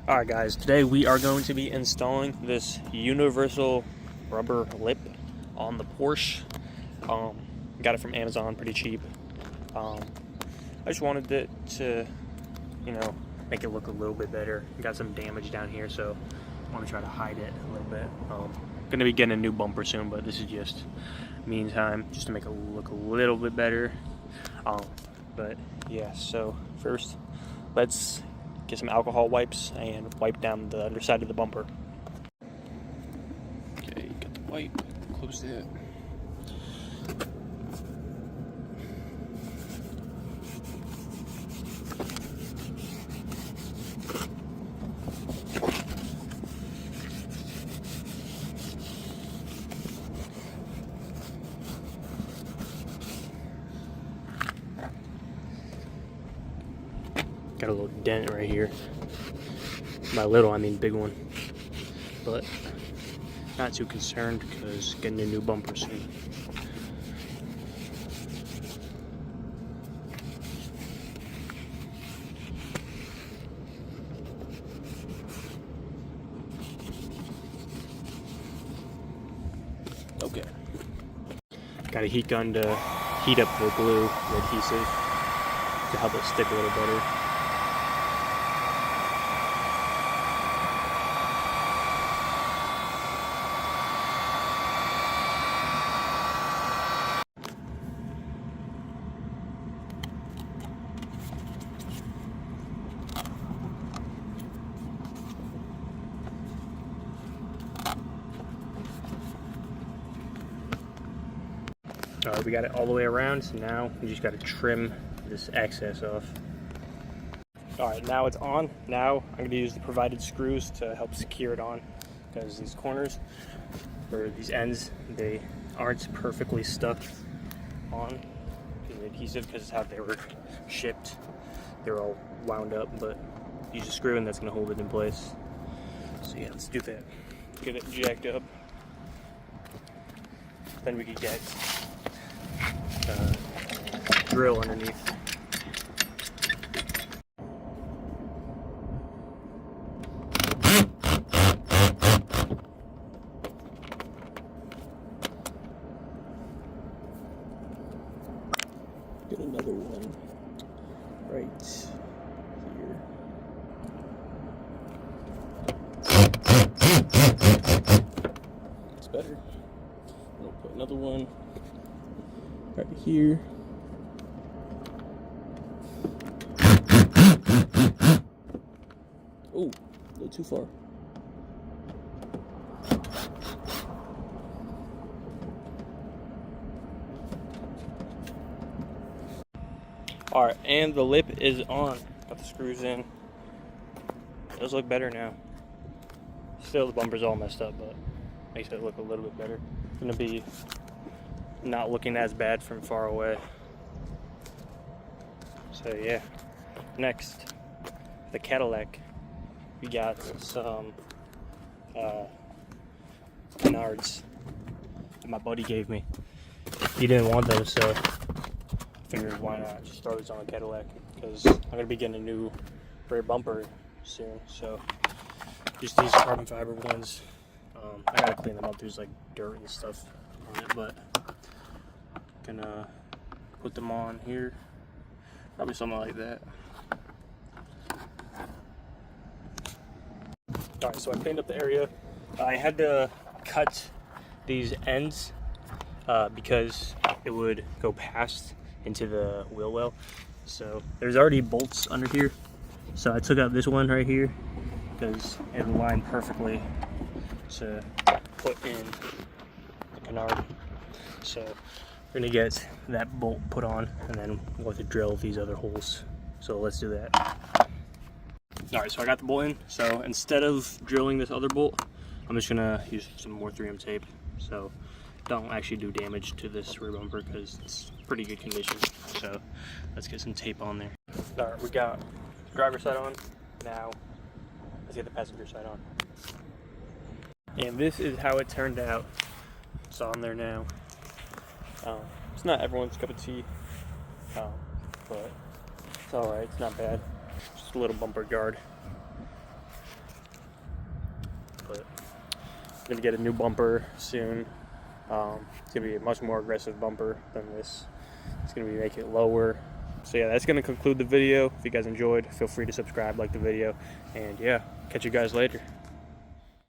Alright guys, today we are going to be installing this universal rubber lip on the Porsche. Got it from Amazon, pretty cheap. I just wanted it to, make it look a little bit better. Got some damage down here, so I want to try to hide it a little bit. Gonna be getting a new bumper soon, but this is just meantime, just to make it look a little bit better. But yeah, so first, let's get some alcohol wipes and wipe down the underside of the bumper. Okay, get the wipe, close that. Got a little dent right here. By little, I mean big one. But not too concerned because getting a new bumper soon. Okay. Got a heat gun to heat up the glue, the adhesive, to help it stick a little better. Alright, we got it all the way around, so now we just got to trim this excess off. Alright, now it's on. Now I'm going to use the provided screws to help secure it on, because these corners, or these ends, they aren't perfectly stuck on the adhesive because how they were shipped. They're all wound up, but use a screw and that's going to hold it in place. So yeah, let's do that. Get it jacked up. Then we can get drill underneath. Get another one right here. It's better. We'll put another one right here. Oh, a little too far. Alright, and the lip is on. Got the screws in. It does look better now. Still, the bumper's all messed up, but makes it look a little bit better. It's gonna be not looking as bad from far away. So yeah, next, the Cadillac. We got some canards that my buddy gave me. He didn't want those, so I figured why not just throw these on a Cadillac, because I'm gonna be getting a new rear bumper soon. So just these carbon fiber ones. I gotta clean them up. There's like dirt and stuff on it, but gonna put them on here. Probably something like that. Alright, so I cleaned up the area. I had to cut these ends because it would go past into the wheel well. So there's already bolts under here. So I took out this one right here because it aligned perfectly to put in the canard. So we're gonna get that bolt put on and then we'll have to drill these other holes. So let's do that. Alright, so I got the bolt in. So instead of drilling this other bolt, I'm just gonna use some more 3M tape. So don't actually do damage to this rear bumper because it's pretty good condition. So let's get some tape on there. Alright, we got driver's side on. Now let's get the passenger side on. And this is how it turned out. It's on there now. It's not everyone's cup of tea, but it's alright, it's not bad. Just a little bumper guard. but I'm gonna get a new bumper soon. It's gonna be a much more aggressive bumper than this. It's gonna be make it lower. So yeah, that's gonna conclude the video. If you guys enjoyed, feel free to subscribe, like the video, and yeah, catch you guys later.